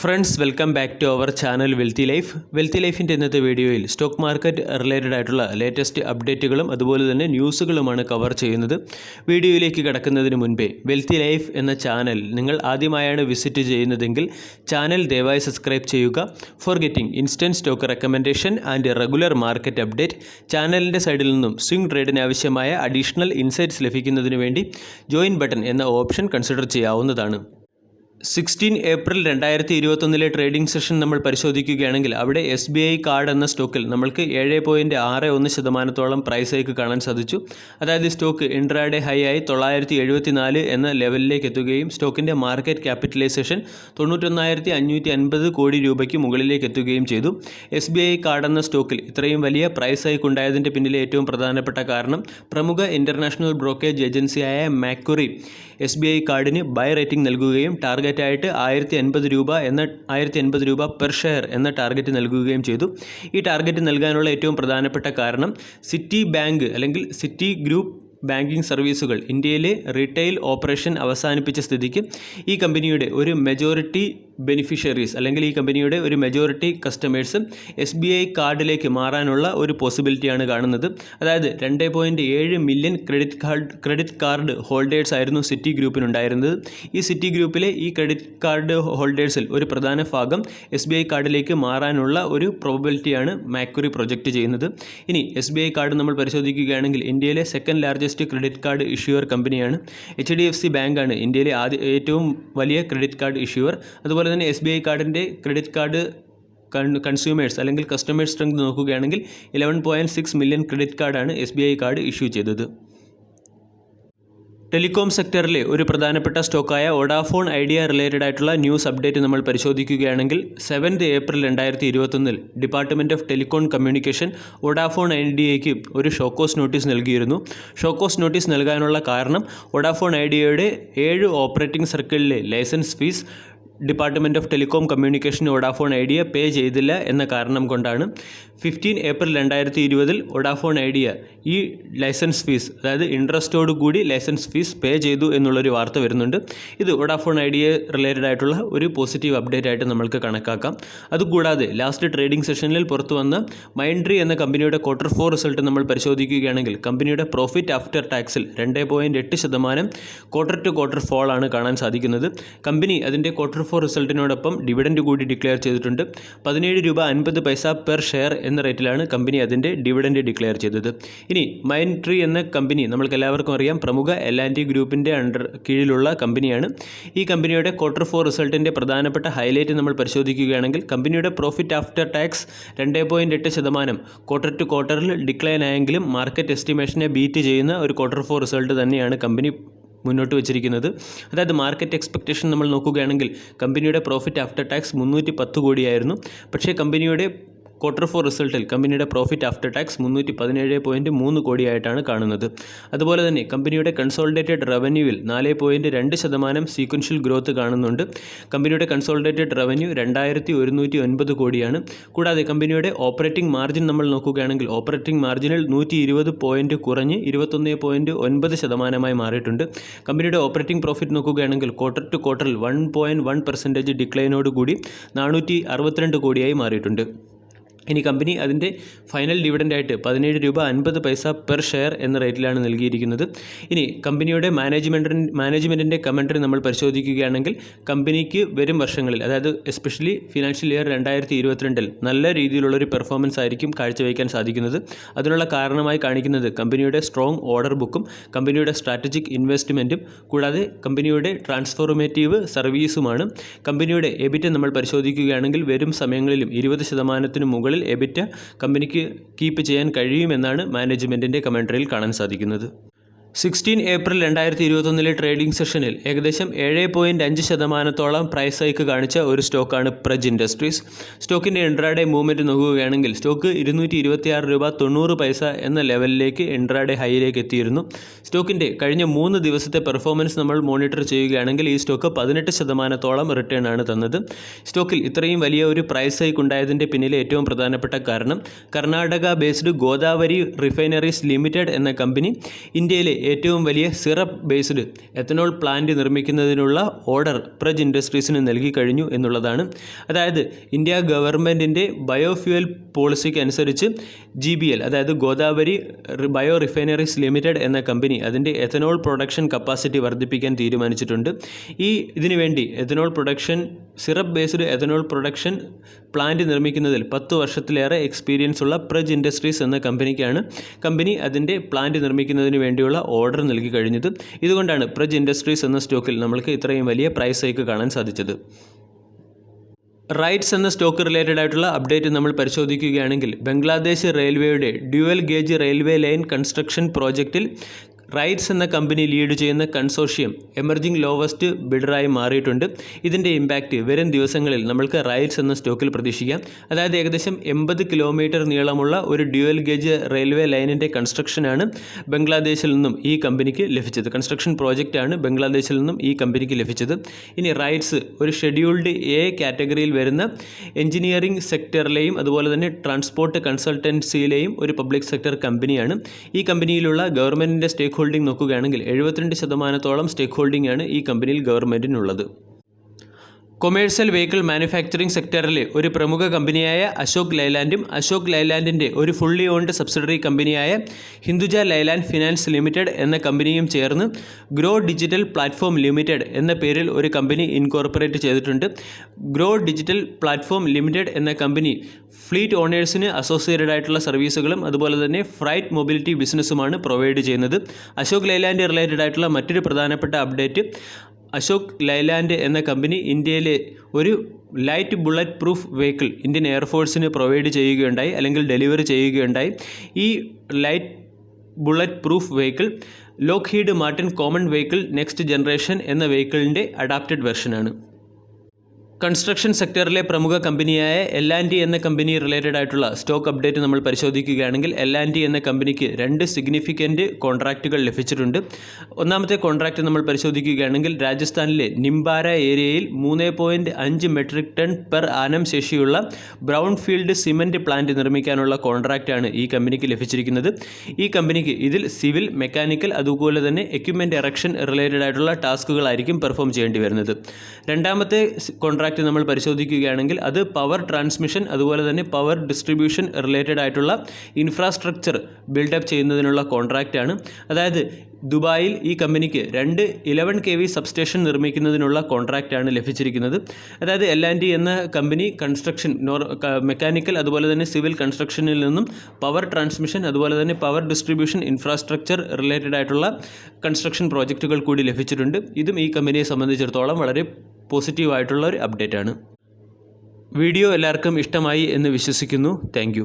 Friends, welcome back to our channel Wealthy Life. Wealthy ലൈഫിൻ്റെ ഇന്നത്തെ വീഡിയോയിൽ സ്റ്റോക്ക് മാർക്കറ്റ് റിലേറ്റഡ് ആയിട്ടുള്ള ലേറ്റസ്റ്റ് അപ്ഡേറ്റുകളും അതുപോലെ തന്നെ ന്യൂസുകളുമാണ് കവർ ചെയ്യുന്നത്. വീഡിയോയിലേക്ക് കടക്കുന്നതിന് മുൻപേ വെൽത്തി ലൈഫ് എന്ന ചാനൽ നിങ്ങൾ ആദ്യമായാണ് വിസിറ്റ് ചെയ്യുന്നതെങ്കിൽ ചാനൽ ദയവായി സബ്സ്ക്രൈബ് ചെയ്യുക. For getting instant stock recommendation and regular market update, ചാനലിൻ്റെ സൈഡിൽ നിന്നും സ്വിംഗ് ട്രേഡിന് ആവശ്യമായ അഡീഷണൽ ഇൻസൈറ്റ്സ് ലഭിക്കുന്നതിന് വേണ്ടി ജോയിൻ ബട്ടൺ എന്ന ഓപ്ഷൻ കൺസിഡർ ചെയ്യാവുന്നതാണ്. 16 ഏപ്രിൽ 2021 ട്രേഡിംഗ് സെഷൻ നമ്മൾ പരിശോധിക്കുകയാണെങ്കിൽ അവിടെ SBI കാർഡ് എന്ന സ്റ്റോക്കിൽ നമ്മൾക്ക് 7.61% പ്രൈസ് ഹൈക്ക് കാണാൻ സാധിച്ചു. അതായത് സ്റ്റോക്ക് ഇൻട്രാഡേ ഹൈ ആയി 974 എന്ന ലെവലിലേക്ക് എത്തുകയും സ്റ്റോക്കിൻ്റെ മാർക്കറ്റ് ക്യാപിറ്റലൈസേഷൻ 91,550 കോടി രൂപയ്ക്ക് മുകളിലേക്ക് എത്തുകയും ചെയ്തു. SBI കാർഡ് എന്ന സ്റ്റോക്കിൽ ഇത്രയും വലിയ പ്രൈസ് ഹൈക്ക് ഉണ്ടായതിൻ്റെ പിന്നിലെ ഏറ്റവും പ്രധാനപ്പെട്ട കാരണം പ്രമുഖ ഇൻ്റർനാഷണൽ ബ്രോക്കേജ് ഏജൻസിയായ മാക്വറി SBI കാർഡിന് ബൈ റേറ്റിംഗ് നൽകുകയും ടാർഗറ്റായിട്ട് 1,080 രൂപ പെർ ഷെയർ എന്ന ടാർഗറ്റ് നൽകുകയും ചെയ്തു. ഈ ടാർഗറ്റ് നൽകാനുള്ള ഏറ്റവും പ്രധാനപ്പെട്ട കാരണം സിറ്റി ബാങ്ക് അല്ലെങ്കിൽ സിറ്റി ഗ്രൂപ്പ് ബാങ്കിംഗ് സർവീസുകൾ ഇന്ത്യയിലെ റീറ്റെയിൽ ഓപ്പറേഷൻ അവസാനിപ്പിച്ച സ്ഥിതിക്ക് ഈ കമ്പനിയുടെ ഒരു മെജോറിറ്റി ബെനിഫിഷ്യറീസ് അല്ലെങ്കിൽ ഈ കമ്പനിയുടെ ഒരു മെജോറിറ്റി കസ്റ്റമേഴ്സ് SBI കാർഡിലേക്ക് മാറാനുള്ള ഒരു പോസിബിലിറ്റിയാണ് കാണുന്നത്. അതായത് 2.7 മില്യൺ ക്രെഡിറ്റ് കാർഡ് ഹോൾഡേഴ്സ് ആയിരുന്നു സിറ്റി ഗ്രൂപ്പിനുണ്ടായിരുന്നത്. ഈ സിറ്റി ഗ്രൂപ്പിലെ ഈ ക്രെഡിറ്റ് കാർഡ് ഹോൾഡേഴ്സിൽ ഒരു പ്രധാന ഭാഗം SBI കാർഡിലേക്ക് മാറാനുള്ള ഒരു പ്രോബബിലിറ്റിയാണ് മാക്വറി പ്രൊജക്റ്റ് ചെയ്യുന്നത്. ഇനി SBI കാർഡ് നമ്മൾ പരിശോധിക്കുകയാണെങ്കിൽ ഇന്ത്യയിലെ second largest credit card issuer കമ്പനിയാണ്. HDFC ബാങ്കാണ് ഇന്ത്യയിലെ ഏറ്റവും വലിയ ക്രെഡിറ്റ് കാർഡ് ഇഷ്യൂവർ. അതുപോലെ തന്നെ SBI കാർഡിൻ്റെ ക്രെഡിറ്റ് കാർഡ് കൺസ്യൂമേഴ്സ് അല്ലെങ്കിൽ കസ്റ്റമേഴ്സ് സ്ട്രെങ്ത് നോക്കുകയാണെങ്കിൽ 11.6 മില്യൺ ക്രെഡിറ്റ് കാർഡാണ് SBI കാർഡ് ഇഷ്യൂ ചെയ്തത്. ടെലികോം സെക്ടറിലെ ഒരു പ്രധാനപ്പെട്ട സ്റ്റോക്കായ വോഡാഫോൺ ഐഡിയ റിലേറ്റഡ് ആയിട്ടുള്ള ന്യൂസ് അപ്ഡേറ്റ് നമ്മൾ പരിശോധിക്കുകയാണെങ്കിൽ 7 April 2021 department of telecom communication Vodafone ഐഡിയയ്ക്ക് ഒരു ഷോക്കോസ് നോട്ടീസ് നൽകിയിരുന്നു. ഷോക്കോസ് നോട്ടീസ് നൽകാനുള്ള കാരണം വോഡാഫോൺ ഐഡിയയുടെ 7 ഓപ്പറേറ്റിംഗ് സർക്കിളിലെ licence fee department of telecom communication Vodafone Idea pay ചെയ്തില്ല എന്ന കാരണം കൊണ്ടാണ്. 15 ഏപ്രിൽ 2020 വോഡാഫോൺ ഐഡിയ ഈ ലൈസൻസ് ഫീസ്, അതായത് ഇൻട്രസ്റ്റോട് കൂടി ലൈസൻസ് ഫീസ് പേ ചെയ്തു എന്നുള്ളൊരു വാർത്ത വരുന്നുണ്ട്. ഇത് വോഡാഫോൺ ഐഡിയ റിലേറ്റഡ് ആയിട്ടുള്ള ഒരു പോസിറ്റീവ് അപ്ഡേറ്റ് ആയിട്ട് നമ്മൾക്ക് കണക്കാക്കാം. അതുകൂടാതെ ലാസ്റ്റ് ട്രേഡിംഗ് സെഷനിൽ പുറത്തു വന്ന മൈൻഡ്രി എന്ന കമ്പനിയുടെ Q4 റിസൾട്ട് നമ്മൾ പരിശോധിക്കുകയാണെങ്കിൽ കമ്പനിയുടെ പ്രോഫിറ്റ് ആഫ്റ്റർ ടാക്സിൽ 2.8% ക്വാർട്ടർ ഫോൾ ആണ് കാണാൻ സാധിക്കുന്നത്. കമ്പനി അതിൻ്റെ Q4 റിസൾട്ടിനോടൊപ്പം ഡിവിഡൻഡ് കൂടി ഡിക്ലെയർ ചെയ്തിട്ടുണ്ട്. 17.50 രൂപ പെർ ഷെയർ എന്ന റേറ്റിലാണ് കമ്പനി അതിൻ്റെ ഡിവിഡൻഡ് ഡിക്ലെയർ ചെയ്തത്. ഇനി മൈൻഡ്രി എന്ന കമ്പനി നമ്മൾക്ക് എല്ലാവർക്കും അറിയാം, പ്രമുഖ L&T ഗ്രൂപ്പിൻ്റെ കീഴിലുള്ള കമ്പനിയാണ്. ഈ കമ്പനിയുടെ Q4 റിസൾട്ടിൻ്റെ പ്രധാനപ്പെട്ട ഹൈലൈറ്റ് നമ്മൾ പരിശോധിക്കുകയാണെങ്കിൽ കമ്പനിയുടെ പ്രോഫിറ്റ് ആഫ്റ്റർ ടാക്സ് 2.8% ക്വാർട്ടറിൽ ഡിക്ലൈൻ ആയെങ്കിലും മാർക്കറ്റ് എസ്റ്റിമേഷനെ ബീറ്റ് ചെയ്യുന്ന ഒരു Q4 റിസൾട്ട് തന്നെയാണ് കമ്പനി മുന്നോട്ട് വെച്ചിരിക്കുന്നത്. അതായത് മാർക്കറ്റ് എക്സ്പെക്റ്റേഷൻ നമ്മൾ നോക്കുകയാണെങ്കിൽ കമ്പനിയുടെ പ്രോഫിറ്റ് ആഫ്റ്റർ ടാക്സ് 310 കോടിയായിരുന്നു. പക്ഷേ കമ്പനിയുടെ Q4 റിസൾട്ടിൽ കമ്പനിയുടെ പ്രോഫിറ്റ് ആഫ്റ്റർ ടാക്സ് 317.3 കോടിയായിട്ടാണ് കാണുന്നത്. അതുപോലെ തന്നെ കമ്പനിയുടെ കൺസോളിഡേറ്റഡ് റവന്യൂവിൽ 4.2% സീക്വൻഷ്യൽ ഗ്രോത്ത് കാണുന്നുണ്ട്. കമ്പനിയുടെ കൺസോളിഡേറ്റഡ് റവന്യൂ 2,109 കോടിയാണ്. കൂടാതെ കമ്പനിയുടെ ഓപ്പറേറ്റിംഗ് മാർജിൻ നമ്മൾ നോക്കുകയാണെങ്കിൽ ഓപ്പറേറ്റിംഗ് മാർജിനിൽ 120 പോയിൻറ്റ് കുറഞ്ഞ് 21.9% മാറിയിട്ടുണ്ട്. കമ്പനിയുടെ ഓപ്പറേറ്റിംഗ് പ്രോഫിറ്റ് നോക്കുകയാണെങ്കിൽ ക്വാർട്ടറിൽ 1.1% ഡിക്ലൈനോടുകൂടി 462 കോടിയായി മാറിയിട്ടുണ്ട്. ഇനി കമ്പനി അതിൻ്റെ ഫൈനൽ ഡിവിഡൻ്റായിട്ട് 17.50 രൂപ പെർ ഷെയർ എന്ന റേറ്റിലാണ് നൽകിയിരിക്കുന്നത്. ഇനി കമ്പനിയുടെ മാനേജ്മെൻറ്റിൻ്റെ കമൻട്രി നമ്മൾ പരിശോധിക്കുകയാണെങ്കിൽ കമ്പനിക്ക് വരും വർഷങ്ങളിൽ, അതായത് എസ്പെഷ്യലി ഫിനാൻഷ്യൽ ഇയർ 2022 നല്ല രീതിയിലുള്ളൊരു പെർഫോമൻസ് ആയിരിക്കും കാഴ്ചവെക്കാൻ സാധിക്കുന്നത്. അതിനുള്ള കാരണമായി കാണിക്കുന്നത് കമ്പനിയുടെ സ്ട്രോങ് ഓർഡർ ബുക്കും കമ്പനിയുടെ സ്ട്രാറ്റജിക് ഇൻവെസ്റ്റ്മെൻറ്റും കൂടാതെ കമ്പനിയുടെ ട്രാൻസ്ഫോർമേറ്റീവ് സർവീസുമാണ്. കമ്പനിയുടെ എബിറ്റ നമ്മൾ പരിശോധിക്കുകയാണെങ്കിൽ വരും സമയങ്ങളിലും 20% മുകളിൽ എബിറ്റ കമ്പനിക്ക് കീപ്പ് ചെയ്യാൻ കഴിയുമെന്നാണ് മാനേജ്മെൻറ്റിൻ്റെ കമൻട്രിയിൽ കാണാൻ സാധിക്കുന്നത്. 16 ഏപ്രിൽ 2021 ട്രേഡിംഗ് സെഷനിൽ ഏകദേശം 7.5% പ്രൈസ് ഹൈക്ക് കാണിച്ച ഒരു സ്റ്റോക്കാണ് പ്രജ് ഇൻഡസ്ട്രീസ്. സ്റ്റോക്കിൻ്റെ ഇൻട്രാഡേ മൂവ്മെൻറ്റ് നോക്കുകയാണെങ്കിൽ സ്റ്റോക്ക് 226 രൂപ 90 പൈസ എന്ന ലെവലിലേക്ക് ഇൻട്രാഡേ ഹൈയിലേക്ക് എത്തിയിരുന്നു. സ്റ്റോക്കിൻ്റെ കഴിഞ്ഞ 3 ദിവസത്തെ പെർഫോമൻസ് നമ്മൾ മോണിറ്റർ ചെയ്യുകയാണെങ്കിൽ ഈ സ്റ്റോക്ക് 18% റിട്ടേൺ ആണ് തന്നത്. സ്റ്റോക്കിൽ ഇത്രയും വലിയ ഒരു പ്രൈസ് ഹൈക്ക് ഉണ്ടായതിൻ്റെ പിന്നിലെ ഏറ്റവും പ്രധാനപ്പെട്ട കാരണം Karnataka based Godavari refineries limited എന്ന കമ്പനി ഇന്ത്യയിലെ ഏറ്റവും വലിയ സിറപ്പ് ബേസ്ഡ് എത്തനോൾ പ്ലാന്റ് നിർമ്മിക്കുന്നതിനുള്ള ഓർഡർ പ്രജ് ഇൻഡസ്ട്രീസിന് നൽകി കഴിഞ്ഞു എന്നുള്ളതാണ്. അതായത് ഇന്ത്യ ഗവൺമെൻറ്റിൻ്റെ ബയോഫ്യൂവൽ പോളിസിക്ക് അനുസരിച്ച് GBL അതായത് ഗോദാവരി ബയോ റിഫൈനറീസ് ലിമിറ്റഡ് എന്ന കമ്പനി അതിൻ്റെ എത്തനോൾ പ്രൊഡക്ഷൻ കപ്പാസിറ്റി വർദ്ധിപ്പിക്കാൻ തീരുമാനിച്ചിട്ടുണ്ട്. ഇതിനു വേണ്ടി ethanol production syrup based ethanol production plant നിർമ്മിക്കുന്നതിൽ 10 വർഷത്തിലേറെ എക്സ്പീരിയൻസ് ഉള്ള പ്രജ് ഇൻഡസ്ട്രീസ് എന്ന കമ്പനി അതിൻ്റെ പ്ലാന്റ് നിർമ്മിക്കുന്നതിന് വേണ്ടിയുള്ള ഓർഡർ നൽകി കഴിഞ്ഞത്. ഇതുകൊണ്ടാണ് പ്രജ് ഇൻഡസ്ട്രീസ് എന്ന സ്റ്റോക്കിൽ നമ്മൾക്ക് ഇത്രയും വലിയ പ്രൈസ് ഹൈക്ക് കാണാൻ സാധിച്ചത്. റൈറ്റ്സ് എന്ന സ്റ്റോക്ക് റിലേറ്റഡ് ആയിട്ടുള്ള അപ്ഡേറ്റ് നമ്മൾ പരിശോധിക്കുകയാണെങ്കിൽ ബംഗ്ലാദേശ് റെയിൽവേയുടെ dual gauge railway line construction പ്രോജക്റ്റിൽ റൈറ്റ്സ് എന്ന കമ്പനി ലീഡ് ചെയ്യുന്ന കൺസോർഷ്യം എമർജിംഗ് ലോവസ്റ്റ് ബിഡറായി മാറിയിട്ടുണ്ട്. ഇതിൻ്റെ ഇമ്പാക്റ്റ് വരും ദിവസങ്ങളിൽ നമ്മൾക്ക് റൈറ്റ്സ് എന്ന സ്റ്റോക്കിൽ പ്രതീക്ഷിക്കാം. അതായത് ഏകദേശം 80 കിലോമീറ്റർ നീളമുള്ള ഒരു ഡ്യുവൽ ഗേജ് റെയിൽവേ ലൈനിൻ്റെ കൺസ്ട്രക്ഷനാണ് ബംഗ്ലാദേശിൽ നിന്നും ഈ കമ്പനിക്ക് ലഭിച്ചത്. കൺസ്ട്രക്ഷൻ പ്രോജക്റ്റാണ് ബംഗ്ലാദേശിൽ നിന്നും ഈ കമ്പനിക്ക് ലഭിച്ചത്. ഇനി റൈറ്റ്സ് ഒരു ഷെഡ്യൂൾഡ് A കാറ്റഗറിയിൽ വരുന്ന എഞ്ചിനീയറിംഗ് സെക്ടറിലെയും അതുപോലെ തന്നെ ട്രാൻസ്പോർട്ട് കൺസൾട്ടൻസിയിലെയും ഒരു പബ്ലിക് സെക്ടർ കമ്പനിയാണ്. ഈ കമ്പനിയിലുള്ള ഗവൺമെൻറ്റിൻ്റെ സ്റ്റേക്ക് ഹോൾഡിംഗ് നോക്കുകയാണെങ്കിൽ 72% സ്റ്റേക്ക് ഹോൾഡിംഗ് ആണ് ഈ കമ്പനിയിൽ ഗവൺമെൻറ്റിനുള്ളത്. കൊമേഴ്സ്യൽ വെഹിക്കിൾ മാനുഫാക്ചറിംഗ് സെക്ടറിലെ ഒരു പ്രമുഖ കമ്പനിയായ അശോക് ലൈലാൻഡും അശോക് ലൈലാൻഡിൻ്റെ ഒരു ഫുള്ളി ഓൺഡ് സബ്സിഡറി കമ്പനിയായ ഹിന്ദുജ ലൈലാൻഡ് ഫിനാൻസ് ലിമിറ്റഡ് എന്ന കമ്പനിയും ചേർന്ന് ഗ്രോ ഡിജിറ്റൽ പ്ലാറ്റ്ഫോം ലിമിറ്റഡ് എന്ന പേരിൽ ഒരു കമ്പനി ഇൻകോർപ്പറേറ്റ് ചെയ്തിട്ടുണ്ട്. ഗ്രോ ഡിജിറ്റൽ പ്ലാറ്റ്ഫോം ലിമിറ്റഡ് എന്ന കമ്പനി ഫ്ലീറ്റ് ഓണേഴ്സിന് അസോസിയേറ്റഡ് ആയിട്ടുള്ള സർവീസുകളും അതുപോലെ തന്നെ ഫ്രൈറ്റ് മൊബിലിറ്റി ബിസിനസ്സുമാണ് പ്രൊവൈഡ് ചെയ്യുന്നത്. അശോക് ലൈലാൻഡ് റിലേറ്റഡ് ആയിട്ടുള്ള മറ്റൊരു പ്രധാനപ്പെട്ട അപ്ഡേറ്റ്, അശോക് ലൈലാൻഡ് എന്ന കമ്പനി ഇന്ത്യയിലെ ഒരു light bullet proof vehicle Indian എയർഫോഴ്സിന് പ്രൊവൈഡ് ചെയ്യുകയുണ്ടായി, അല്ലെങ്കിൽ ഡെലിവറി ചെയ്യുകയുണ്ടായി. ഈ light bullet proof vehicle Lockheed Martin common vehicle next generation എന്ന വെഹിക്കിളിൻ്റെ അഡാപ്റ്റഡ് വെർഷനാണ്. കൺസ്ട്രക്ഷൻ സെക്ടറിലെ പ്രമുഖ കമ്പനിയായ L&T എന്ന കമ്പനി റിലേറ്റഡ് ആയിട്ടുള്ള സ്റ്റോക്ക് അപ്ഡേറ്റ് നമ്മൾ പരിശോധിക്കുകയാണെങ്കിൽ L&T എന്ന കമ്പനിക്ക് 2 സിഗ്നിഫിക്കൻറ്റ് കോൺട്രാക്റ്റുകൾ ലഭിച്ചിട്ടുണ്ട്. ഒന്നാമത്തെ കോൺട്രാക്റ്റ് നമ്മൾ പരിശോധിക്കുകയാണെങ്കിൽ രാജസ്ഥാനിലെ നിംബാര ഏരിയയിൽ 3.5 മെട്രിക് ടൺ പെർ ആനം ശേഷിയുള്ള ബ്രൗൺ ഫീൽഡ് സിമൻറ്റ് പ്ലാന്റ് നിർമ്മിക്കാനുള്ള കോൺട്രാക്റ്റാണ് ഈ കമ്പനിക്ക് ലഭിച്ചിരിക്കുന്നത്. ഈ കമ്പനിക്ക് ഇതിൽ സിവിൽ, മെക്കാനിക്കൽ അതുപോലെ തന്നെ എക്യുപ്മെൻറ്റ് എറക്ഷൻ റിലേറ്റഡ് ആയിട്ടുള്ള ടാസ്കുകളായിരിക്കും പെർഫോം ചെയ്യേണ്ടി വരുന്നത്. രണ്ടാമത്തെ കോൺട്രാക്റ്റ് നമ്മൾ പരിശോധിക്കുകയാണെങ്കിൽ അത് പവർ ട്രാൻസ്മിഷൻ അതുപോലെ തന്നെ പവർ ഡിസ്ട്രിബ്യൂഷൻ റിലേറ്റഡ് ആയിട്ടുള്ള ഇൻഫ്രാസ്ട്രക്ചർ ബിൽഡപ്പ് ചെയ്യുന്നതിനുള്ള കോൺട്രാക്റ്റാണ്. അതായത് ദുബായിൽ ഈ കമ്പനിക്ക് 2 11 kV സബ്സ്റ്റേഷൻ നിർമ്മിക്കുന്നതിനുള്ള കോൺട്രാക്റ്റാണ് ലഭിച്ചിരിക്കുന്നത്. അതായത് L&T എന്ന കമ്പനി കൺസ്ട്രക്ഷൻ മെക്കാനിക്കൽ അതുപോലെ തന്നെ സിവിൽ കൺസ്ട്രക്ഷനിൽ നിന്നും പവർ ട്രാൻസ്മിഷൻ അതുപോലെ തന്നെ പവർ ഡിസ്ട്രിബ്യൂഷൻ ഇൻഫ്രാസ്ട്രക്ചർ റിലേറ്റഡ് ആയിട്ടുള്ള കൺസ്ട്രക്ഷൻ പ്രോജക്റ്റുകൾ കൂടി ലഭിച്ചിട്ടുണ്ട്. ഇതും ഈ കമ്പനിയെ സംബന്ധിച്ചിടത്തോളം വളരെ പോസിറ്റീവായിട്ടുള്ള ഒരു അപ്ഡേറ്റ് ആണ്. വീഡിയോ എല്ലാവർക്കും ഇഷ്ടമായി എന്ന് വിശ്വസിക്കുന്നു. താങ്ക്